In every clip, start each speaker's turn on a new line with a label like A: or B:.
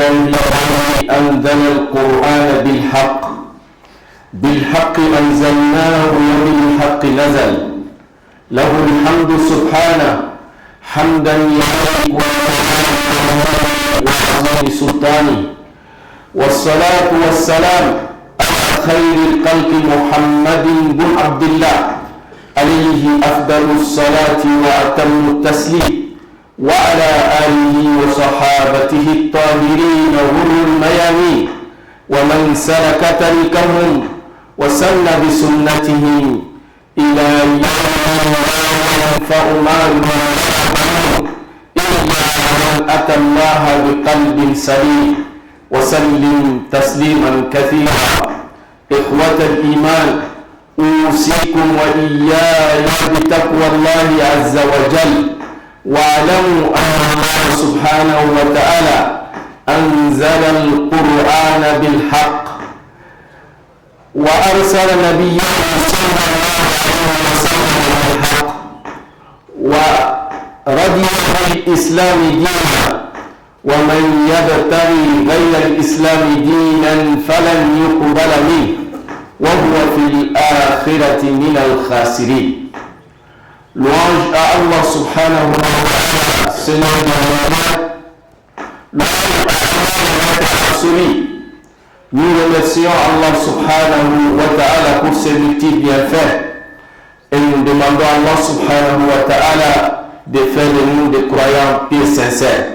A: لله الذي أنزل القرآن بالحق أنزلناه وبالحق نزل له الحمد سبحانه حمدا يليق وعظيم سلطانه والصلاة والسلام على خير الخلق محمد بن عبد الله عليه أفضل الصلاة وأتم التسليم وعلى آله وصحابته الطاهرين غر الميامين ومن سلك طريقهم وسن بسنتهم إلى يوم لا ينفع مال إلا من أتى الله بقلب سليم وسلم تسليما كثيرا. إخوة الإيمان، أوصيكم وإياي بتقوى الله عز وجل، واعلموا أن الله سبحانه وتعالى أنزل القرآن بالحق وأرسل نبيه صلى الله عليه وسلم بالحق ورضي بالإسلام دينا، ومن يبتغي غير الإسلام دينا فلن يقبل منه وهو في الآخرة من الخاسرين. Louange à Allah subhanahu wa ta'ala, Seigneur de l'univers. Louange à Allah absolu. Nous remercions Allah subhanahu wa ta'ala pour ses multiples bienfaits et nous demandons à Allah subhanahu wa ta'ala de faire de nous des croyants pieux sincères.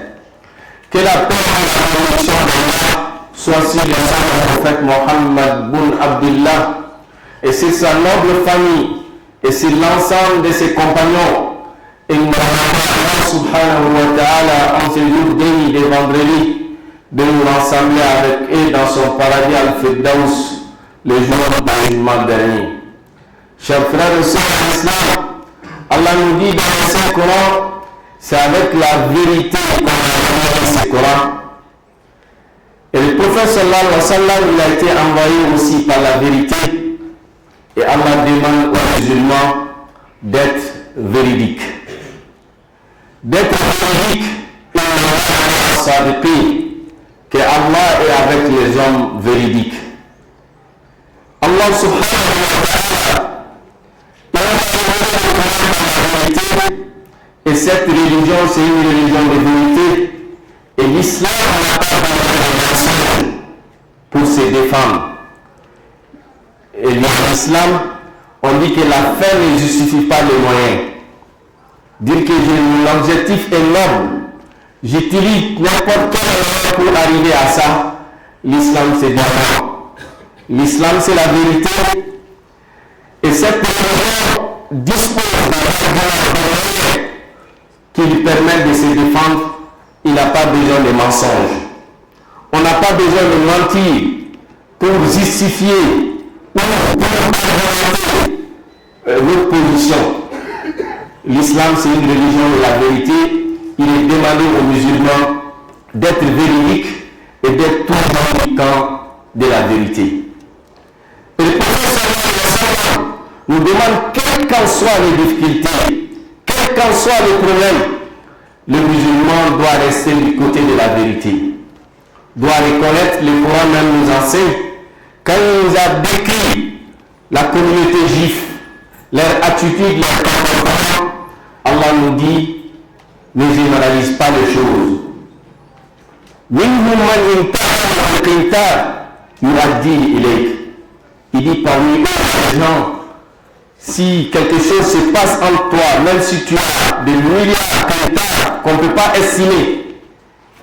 A: Que la paix et la bénédiction d'Allah soient sur le sang du prophète Mohammed bin Abdullah et sur sa noble famille et sur l'ensemble de ses compagnons. Et nous demandons à Allah subhanahu wa ta'ala en ce jour béni de vendredi de nous rassembler avec eux dans son paradis al-Firdaus le jour du jugement dernier. Chers frères et sœurs en islam, Allah nous dit dans le Saint-Coran, c'est avec la vérité qu'on a révélé ce Coran. Et le prophète sallallahu alayhi wa sallam, il a été envoyé aussi par la vérité. Et Allah demande aux musulmans d'être véridiques. D'être véridiques et sadiqin, que Allah est avec les hommes véridiques. Allah subhanahu wa ta'ala, et cette religion, c'est une religion de vérité. Et l'islam n'a pas de pour se défendre. Et dans l'islam, on dit que la fin ne justifie pas les moyens. Dire que l'objectif est noble, j'utilise n'importe quel moyen pour arriver à ça, l'islam c'est d'accord. L'islam c'est la vérité. Et cette religion dispose d'un moyen qui lui permet de se défendre. Il n'a pas besoin de mensonges. On n'a pas besoin de mentir pour justifier notre position. L'islam c'est une religion de la vérité. Il est demandé aux musulmans d'être véridiques et d'être toujours dans le camp de la vérité. Et le prophète nous demande, quelles qu'en soient les difficultés, quels qu'en soient les problèmes, le musulman doit rester du côté de la vérité, doit reconnaître, le Coran même nous enseigne, quand il nous a décrit la communauté juive, leur attitude, leur comportement, Allah nous dit, ne généralise pas les choses. Il dit parmi les gens, si quelque chose se passe entre toi, même si tu as des milliards qu'on ne peut pas estimer,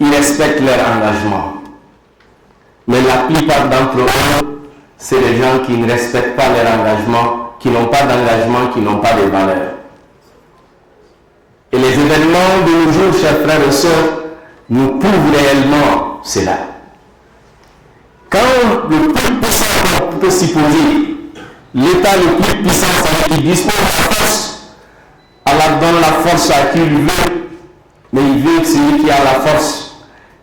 A: ils respectent leur engagement. Mais la plupart d'entre eux, c'est les gens qui ne respectent pas leur engagement, qui n'ont pas d'engagement, qui n'ont pas de valeur. Et les événements de nos jours, chers frères et sœurs, nous prouvent réellement cela. Quand le plus puissant peut s'y poser, l'État le plus puissant, il dispose de la force, Allah donne la force à qui il veut, mais il veut que celui qui a la force,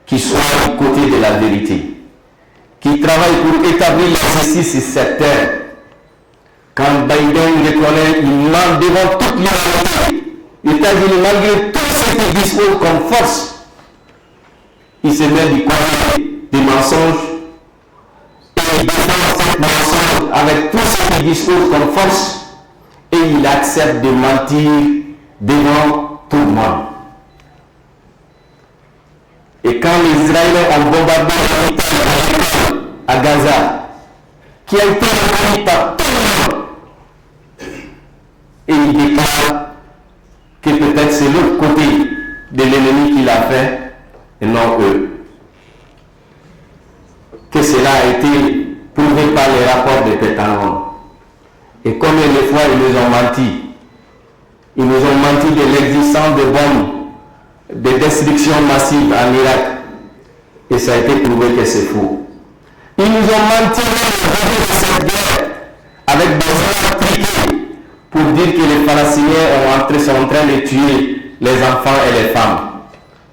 A: qui soit du côté de la vérité, qui travaille pour établir la justice sur cette terre. Quand Biden reconnaît, il ment devant toute l'humanité, les États-Unis, malgré tout ce qu'ils disposent comme force, il se met du côté des mensonges et il défend cette mensonge avec tout ce qu'il dispose comme force et il accepte de mentir devant tout le monde. Et quand les Israéliens ont bombardé à Gaza, qui a été reconnu par tout le monde, et il déclare que peut-être c'est l'autre côté de l'ennemi qui l'a fait et non eux. Que cela a été prouvé par les rapports de Pétanon. Et combien de fois ils nous ont menti? Ils nous ont menti de l'existence de bombes de destruction massive en Irak. Et ça a été prouvé que c'est faux. Ils nous ont menti de cette guerre avec des armes triquées pour dire que les Palestiniens sont en train de tuer les enfants et les femmes.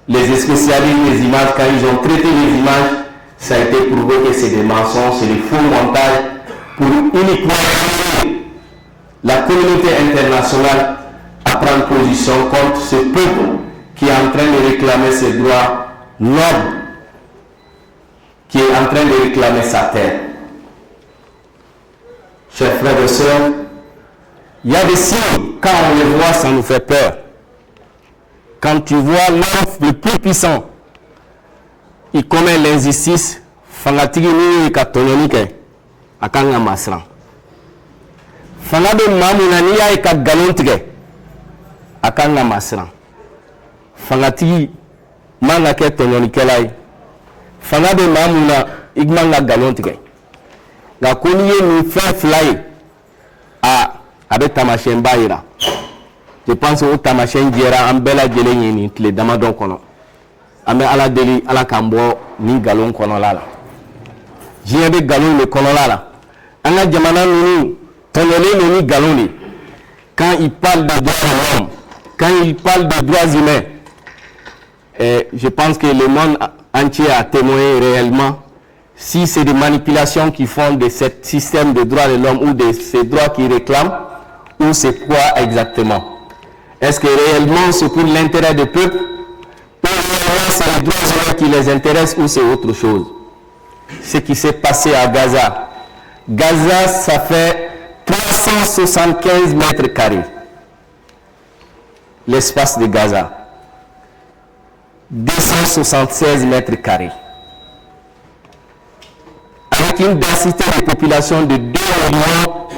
A: Les spécialistes des images, quand ils ont traité les images, ça a été prouvé que c'est des mensonges, c'est des faux montages pour uniquement la communauté internationale à prendre position contre ce peuple qui est en train de réclamer ses droits nobles, qui est en train de réclamer sa terre. Chers frères et sœurs, il y a des signes, quand on les voit, ça nous fait peur. Quand tu vois l'homme le plus puissant, il commet l'injustice, fangatigi ni katononike, akanga masran. Fangabe mamunani ya ika galontige, akanga masran. Fangatigi manga ke tononike lai. Fangabe mamuna igmanga galontige. Ga koniye ni fly a avec tamachen baira. Je pense au tamachen dira en bella geleni ni le damadon kono. Ame ala deli ala kambo ni galon kono lala. Jiebe galon le kono lala. Anga jamana nuni tonole ni galon li. Quand il parle de droits de l'homme, quand il parle de droits humains, je pense que le monde entier a témoigné réellement si c'est des manipulations qui font de ce système de droits de l'homme ou de ces droits qu'ils réclament, ou c'est quoi exactement? Est-ce que réellement c'est pour l'intérêt du peuple, ou réellement c'est les droits humains qui les intéressent, ou c'est autre chose? Ce qui s'est passé à Gaza. Gaza, ça fait 375 mètres carrés. L'espace de Gaza. 276 mètres carrés. Avec une densité de population de 2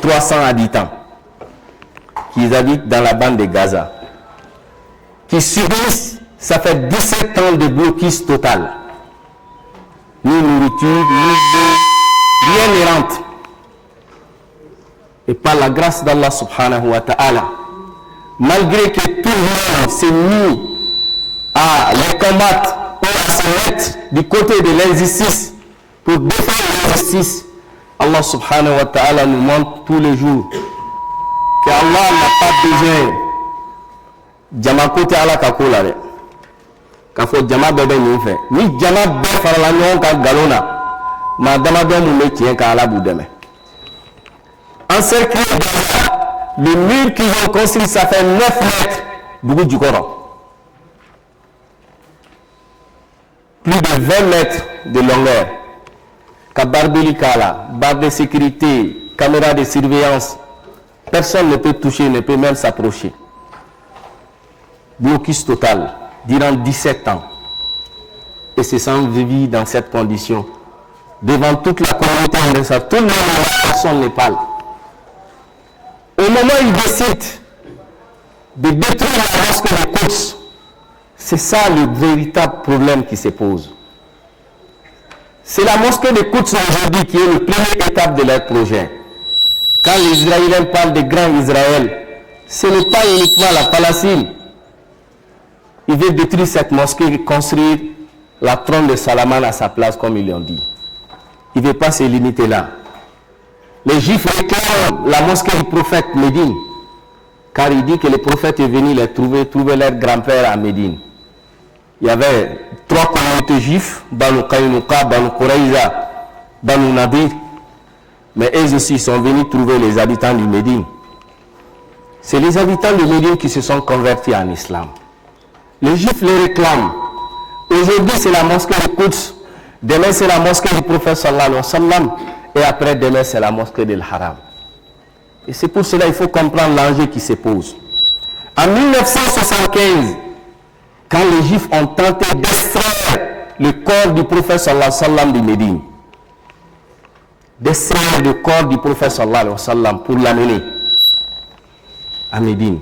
A: 300 habitants qui habitent dans la bande de Gaza, qui subissent, ça fait 17 ans de blocus total. Ni nourriture, ni eau, rien ne rentre. Et par la grâce d'Allah subhanahu wa ta'ala, malgré que tout le monde s'est mis à les combattre ou à se mettre du côté de l'injustice pour défendre l'injustice, Allah subhanahu wa ta'ala nous montre tous les jours que Allah n'a pas besoin jama côté Allah kakola de ka fo jama bebe ni fait ni jama be farala nyon ka galona ma dama do mu me tien ka ala boudeme encerclé le mur qu'ils ont construit, ça fait 9 mètres beaucoup du Coran, plus de 20 mètres de longueur. Kabarbeli-Kala, barre de sécurité, caméra de surveillance, personne ne peut toucher, ne peut même s'approcher. Blocus total, durant 17 ans. Et c'est sans vivre dans cette condition. Devant toute la communauté, tout le monde, personne ne parle. Au moment où ils décident de détruire la mosquée de Quds, c'est ça le véritable problème qui se pose. C'est la mosquée de Quds aujourd'hui qui est la première étape de leur projet. Quand les Israéliens parlent de grand Israël, ce n'est pas uniquement la Palestine. Ils veulent détruire cette mosquée et construire la trône de Salomon à sa place, comme ils l'ont dit. Ils ne veulent pas se limiter là. Les Juifs réclament la mosquée du prophète Médine, car il dit que le prophète est venu les trouver leur grand-père à Médine. Il y avait 3 communautés juives, Banu Qaynuqa, Banu Quraïza, Banu Nadir, mais eux aussi sont venus trouver les habitants du Médine. C'est les habitants de Médine qui se sont convertis en islam. Les Juifs les réclament Aujourd'hui, c'est la mosquée de Quds. Demain, c'est la mosquée du prophète sallallahu alayhi wa sallam. Et après, demain, c'est la mosquée de l'Haram. Et c'est pour cela qu'il faut comprendre l'enjeu qui se pose. En 1975, quand les Juifs ont tenté d'extraire le corps du prophète sallallahu alayhi wa sallam de Médine, d'extraire le corps du prophète sallallahu alayhi wa sallam pour l'amener à Médine.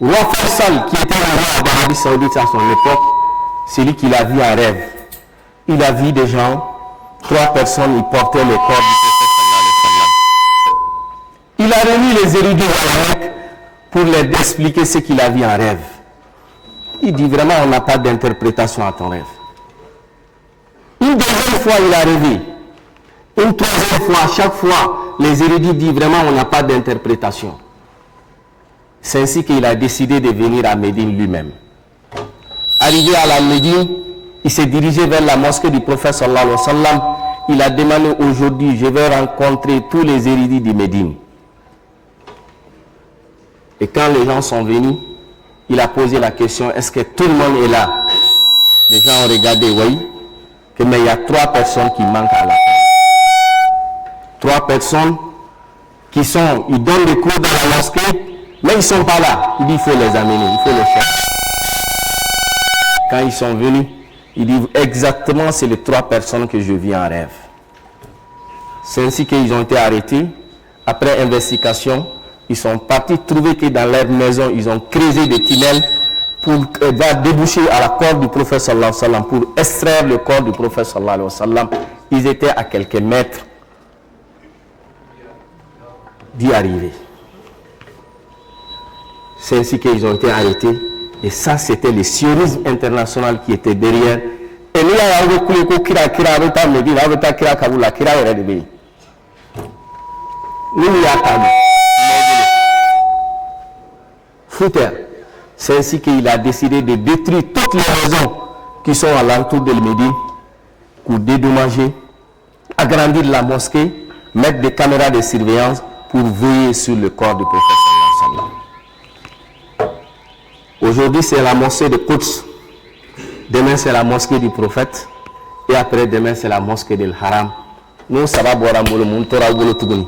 A: Roi Faisal, qui était un roi en Arabie Saoudite à son époque, c'est lui qui l'a vu en rêve. Il a vu des gens, 3 personnes, ils portaient le corps du prophète sallallahu alayhi wa sallam. Il a remis les érudits à la Mecque pour leur expliquer ce qu'il a vu en rêve. Il dit vraiment, on n'a pas d'interprétation à ton rêve. Une deuxième fois, il a rêvé. Une troisième fois, à chaque fois, les érudits disent vraiment, on n'a pas d'interprétation. C'est ainsi qu'il a décidé de venir à Médine lui-même. Arrivé à la Médine, il s'est dirigé vers la mosquée du prophète sallallahu alayhi wa sallam. Il a demandé aujourd'hui, je vais rencontrer tous les érudits de Médine. Et quand les gens sont venus, il a posé la question, est-ce que tout le monde est là? Les gens ont regardé, oui, mais il y a 3 personnes qui manquent à la fin. 3 personnes qui sont, ils donnent des cours dans la mosquée, mais ils ne sont pas là. Il dit, il faut les amener, il faut les chercher. Quand ils sont venus, il dit, exactement, c'est les 3 personnes que je vis en rêve. C'est ainsi qu'ils ont été arrêtés. Après investigation, ils sont partis trouver que dans leur maison, ils ont creusé des tunnels pour déboucher à la corde du prophète sallallahu alayhi wa sallam, pour extraire le corps du prophète sallallahu alayhi wa sallam. Ils étaient à quelques mètres d'y arriver. C'est ainsi qu'ils ont été arrêtés. Et ça, c'était le sionisme international qui était derrière. Et nous, c'est ainsi qu'il a décidé de détruire toutes les maisons qui sont alentour de Médine pour dédommager, agrandir la mosquée, mettre des caméras de surveillance pour veiller sur le corps du prophète sallallahu alayhi wa sallam. Aujourd'hui, c'est la mosquée de Quds. Demain, c'est la mosquée du prophète. Et après, demain, c'est la mosquée de l'Haram. Nous, ça va boire un boulot, mon tora boulot tuguni.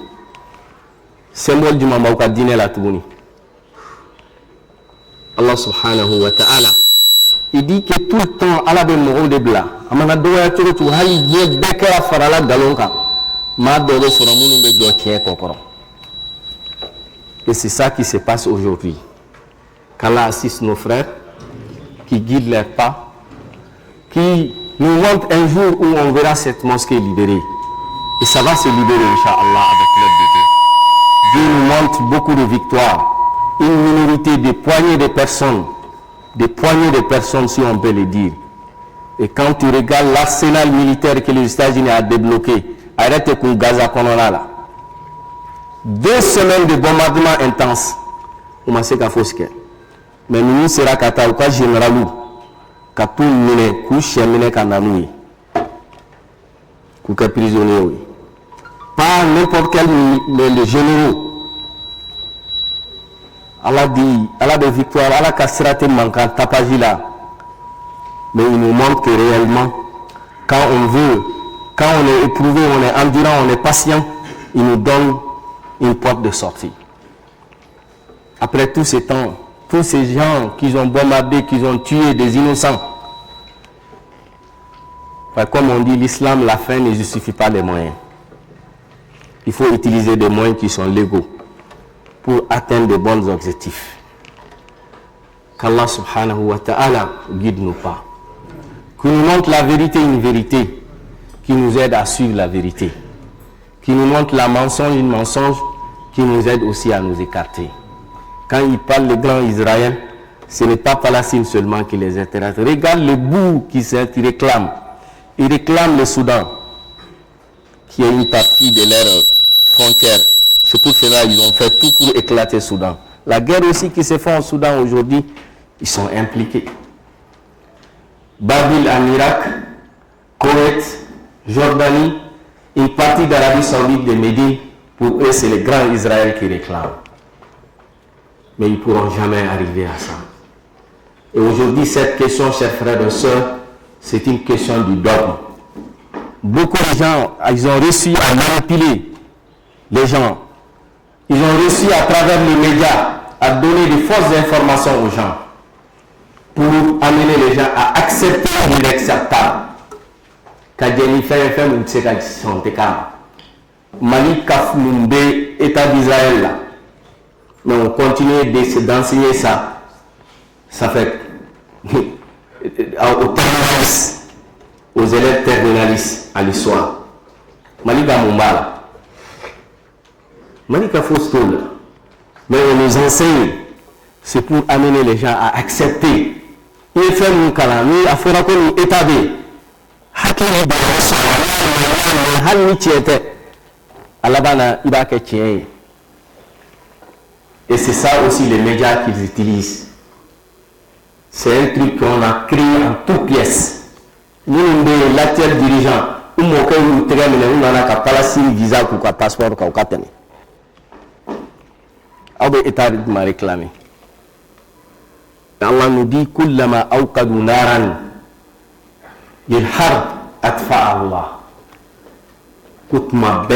A: Symbole du Mamauka dîner la tuguni. Allah subhanahu wa ta'ala. Il dit que tout le temps, Allah ben mourou de bla. Amana doya turu tu hali yé bekera farala galonka. Ma doro soramunu be do tien kokoro. Et c'est ça qui se passe aujourd'hui. Qu'Allah assiste nos frères, qui guide leurs pas, qui nous montre un jour où on verra cette mosquée libérée. Et ça va se libérer, Inch'Allah, avec l'aide de Dieu. Dieu nous montre beaucoup de victoires. Une minorité, des poignées de personnes, si on peut le dire. Et quand tu regardes l'arsenal militaire que les États-Unis ont débloqué, arrête pour Gaza Konona là. 2 semaines de bombardement intense. On sait qu'à Foske. Mais nous sera kata ou ka généralou ka tout mine ku chemine kananoui ku ka prisonnier oui. Pas n'importe quel les généraux. Allah dit, Allah de victoire, Allah ka sirate manquant tapaji là. Mais il nous montre que réellement, quand on veut, quand on est éprouvé, on est endurant, on est patient, il nous donne une porte de sortie. Après tout ce temps, tous ces gens qui ont bombardé, qui ont tué des innocents. Enfin, comme on dit, l'islam, la fin ne justifie pas les moyens. Il faut utiliser des moyens qui sont légaux pour atteindre de bons objectifs. Qu'Allah subhanahu wa ta'ala guide nos pas. Qu'il nous montre la vérité, une vérité qui nous aide à suivre la vérité. Qu'il nous montre la mensonge, une mensonge qui nous aide aussi à nous écarter. Quand il parle de grand Israël, ce n'est pas Palestine seulement qui les intéresse. Regarde le bout qu'ils réclament. Ils réclament le Soudan, qui est une partie de leur frontière. C'est pour cela qu'ils ont fait tout pour éclater le Soudan. La guerre aussi qui se fait au Soudan aujourd'hui, ils sont impliqués. Babil en Irak, Koweït, Jordanie, une partie d'Arabie Saoudite de Médine, pour eux c'est le grand Israël qui réclame. Mais ils ne pourront jamais arriver à ça. Et aujourd'hui, cette question, chers frères et sœurs, c'est une question du dogme. Beaucoup de gens, ils ont réussi à manipuler les gens. Ils ont réussi à travers les médias à donner de fausses informations aux gens pour amener les gens à accepter l'inacceptable. Kadjeni fait une séquence de cas. Mali Kafmoumbe, État d'Israël là. Mais on continue d'enseigner ça. Ça fait aux terminalistes, aux élèves terminalistes à l'histoire. Mali Gamoumba. Mali Kafoustoul. Mais on nous enseigne. C'est pour amener les gens à accepter. Il fait mon calame, il a fait un état B. Hakili de la Hal Michiete. Alabana, il va que tien. Et c'est ça aussi les médias qu'ils utilisent. C'est un truc qu'on a créé en toutes pièces. Nous, l'actuel dirigeant, nous avons un palacine visa pour un passeport pour un passeport. État m'a réclamé. Allah nous dit kullama awqadu naran lil harb atfa Allah. Kutma be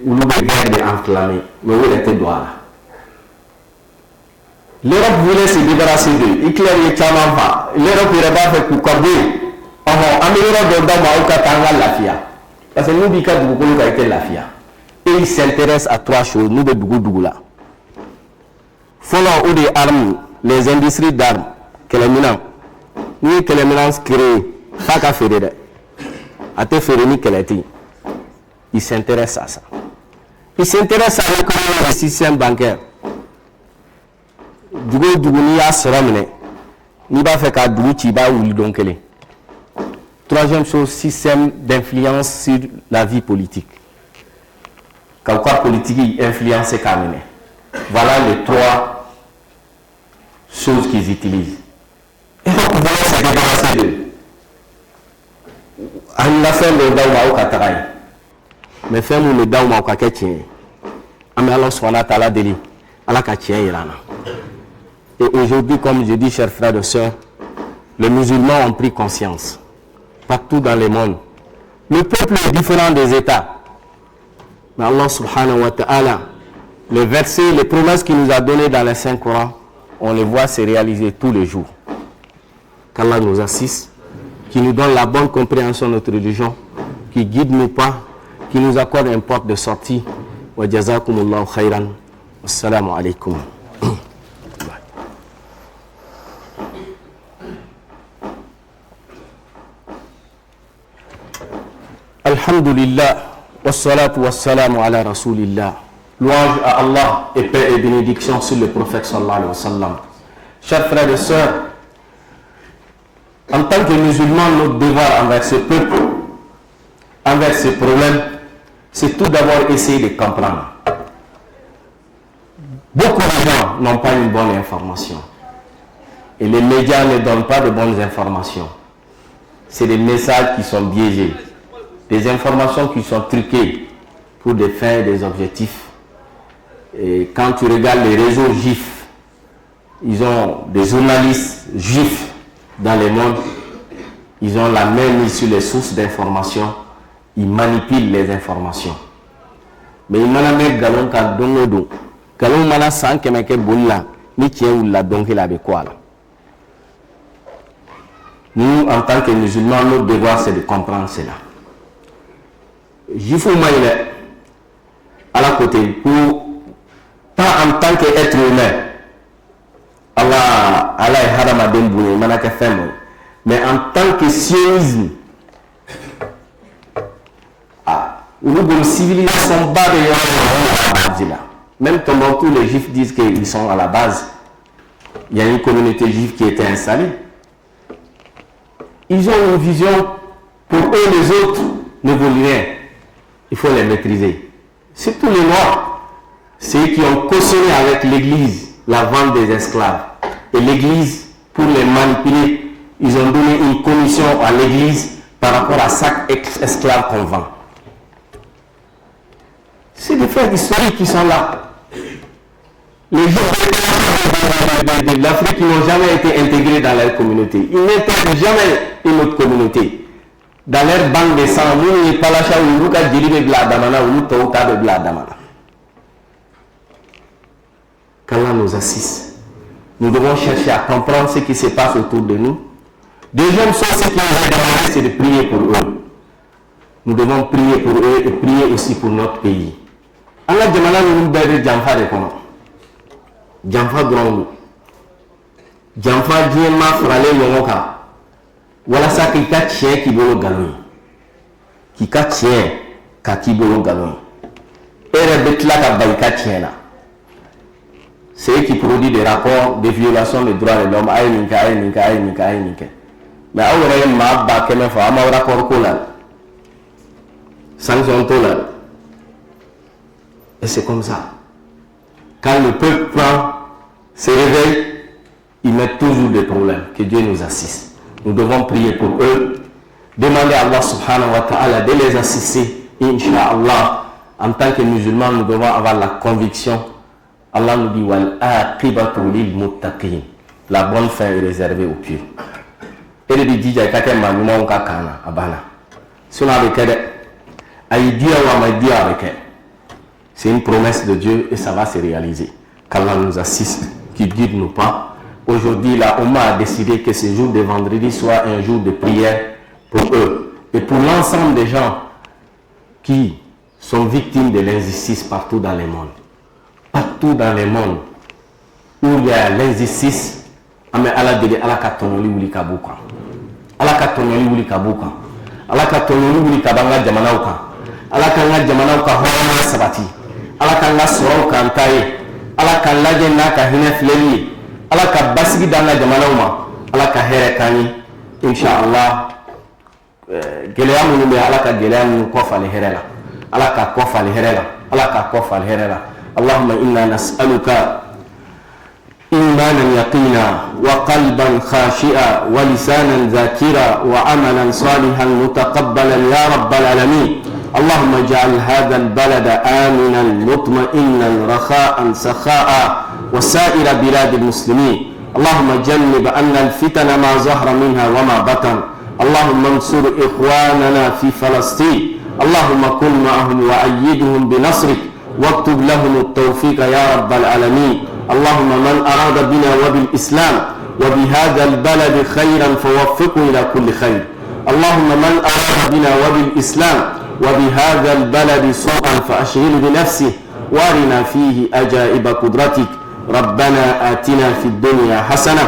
A: ou le guerre enflammé, mais où était droit. L'Europe voulait se débarrasser d'eux. Hitler est chamamba. L'Europe est pas fait pour corber. L'Europe doit avoir la FIA. Parce que nous, nous avons été la FIA. Et ils s'intéressent à trois choses. Nous, nous là. Follow des armes, les industries d'armes, que les minants. Nous, que les minants créent, pas qu'à faire. À te faire ni qu'elle est. Ils s'intéressent à ça. Ils s'intéressent à l'économie du système bancaire. Ni a sramene ni ba fait ka douti ba ou donc elle. Troisième chose, système d'influence sur la vie politique. Quand quoi politique influence quand même. Voilà les trois choses qu'ils utilisent. Et donc on va se débarrasser d'eux. On a fait le dawa au Kataraï. Mais fait-nous le dawa au Kaketien. Ame Allah subhanahu wa ta'ala deli. Allah Katien irana. Et aujourd'hui, comme je dis, chers frères et sœurs, les musulmans ont pris conscience. Partout dans le monde. Le peuple est différent des États. Mais Allah subhanahu wa ta'ala, les versets, les promesses qu'il nous a données dans les Saint-Coran, on les voit se réaliser tous les jours. Qu'Allah nous assiste, qui nous donne la bonne compréhension de notre religion, qui guide nos pas, qui nous accorde une porte de sortie. Wa jazakumullahu khairan. Assalamu alaikum. Alhamdulillah, wassalatu wassalamu ala rasulillah. Louange à Allah et paix et bénédiction sur le prophète sallallahu alayhi wa sallam. Chers frères et sœurs, en tant que musulmans, notre devoir envers ce peuple, envers ces problèmes, c'est tout d'abord essayer de comprendre. Beaucoup de gens n'ont pas une bonne information. Et les médias ne donnent pas de bonnes informations. C'est des messages qui sont biaisés. Des informations qui sont truquées pour des fins et des objectifs. Et quand tu regardes les réseaux juifs, ils ont des journalistes juifs dans le monde, ils ont la main mise sur les sources d'informations, ils manipulent les informations. Mais ils manipulent galon ka dongodo, galon mana san kemeke bolla, ni tient ou la donke la quoi là. Nous, en tant que musulmans, notre devoir c'est de comprendre cela. Il faut m'aider à la côté pour pas en tant qu'être humain. Allah est haramadem boune, manaka femme. Mais en tant que sionisme, nous avons une civilisation bas de là. Même comment tous les juifs disent qu'ils sont à la base, il y a une communauté juive qui était installée. Ils ont une vision, pour eux les autres ne valent rien. Il faut les maîtriser. Surtout les Noirs, ceux qui ont cautionné avec l'Église la vente des esclaves. Et l'Église, pour les manipuler, ils ont donné une commission à l'Église par rapport à chaque esclave qu'on vend. C'est des faits historiques qui sont là. Les gens de l'Afrique qui n'ont jamais été intégrés dans leur communauté. Ils n'intègrent jamais une autre communauté. Dans leur banque de sang, nous ne pas la chasse, nous ne diriger de la damana, nous ne pas de la damana. Qu'Allah nous assiste. Nous devons chercher à comprendre ce qui se passe autour de nous. Deuxième chose, ce qui nous a demandé, c'est de prier pour eux. Nous devons prier pour eux et prier aussi pour notre pays. Allah demande à nous de Jamfa de comment. Jamfa grand. Jamfa Djema Frale Yomoka. Voilà ça qui a tient qui bolo galon. Qui a tient qui bolo galon. Et le betla ka baïka tient là. C'est eux qui produit des rapports de violation des droits de l'homme. Aïnika. Mais à ouvrir ma ba keme fa ama rapport kola. Sanction tola. Et c'est comme ça. Quand le peuple se réveille, ils mettent toujours des problèmes. Que Dieu nous assiste. Nous devons prier pour eux. Demander à Allah subhanahu wa ta'ala de les assister. Inch'Allah. En tant que musulmans, nous devons avoir la conviction. Allah nous dit wal aqibatu lil muttaqin. La bonne fin est réservée aux pieux. Et le dit kake manuma onka kana abana. Sinon avec elle, aïdia ou amadia avec elle. C'est une promesse de Dieu et ça va se réaliser. Qu'Allah nous assiste, qu'il guide nous pas. Aujourd'hui, la Oumma a décidé que ce jour de vendredi soit un jour de prière pour eux et pour l'ensemble des gens qui sont victimes de l'injustice partout dans le monde. Partout dans le monde où il y a l'injustice, Allah dit Allah katonoli wuli kabuka. Allah katonoli wuli kabuka. Allah katonoli wuli kabanga jamanauka. Allah kanga jamanauka hona sabati. Allah kanga soro kantaye. Allah kanga jenna ka hina fileli. Allah ka basigi danga jamanauma. Allah ka here kani. Inshallah. Geleya munu be Allah ka geleya munu kofa le herela. Allah ka kofa le herela. Allah ka kofa le herela. اللهم إنا نسألك إيمانا يقينا وقلبا خاشئا ولسانا ذاكرا وعملا صالحا متقبلا يا رب العالمين اللهم اجعل هذا البلد آمنا مطمئنا رخاء سخاء وسائر بلاد المسلمين اللهم جنب أن الفتن ما ظهر منها وما بطن اللهم انصر إخواننا في فلسطين اللهم كن معهم وأيدهم بنصرك واكتب لهم التوفيق يا رب العالمين اللهم من أراد بنا وبالإسلام وبهذا البلد خيرا فوفقه إلى كل خير اللهم من أراد بنا وبالإسلام وبهذا البلد سوءا فأشغل بنفسه وارنا فيه أجائب قدرتك ربنا آتنا في الدنيا حسنة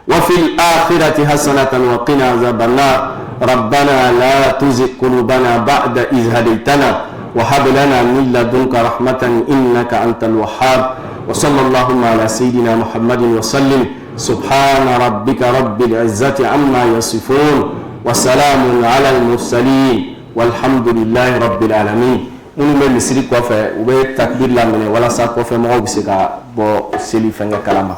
A: وفي الآخرة حسنة وقنا عذاب النار ربنا لا تزغ قلوبنا بعد إذ هديتنا وهب لنا من لدنك رحمة إنك أنت الوهاب وصلى اللهم على سيدنا محمد وسلم سبحان ربك رب العزة عما يصفون وسلام على المرسلين والحمد لله رب العالمين nous même misiri kɔfɛ u bɛ takbir laminɛ walasa kɔfɛ mɔgɔw bɛ se ka bɔ seli fɛngɛ kalama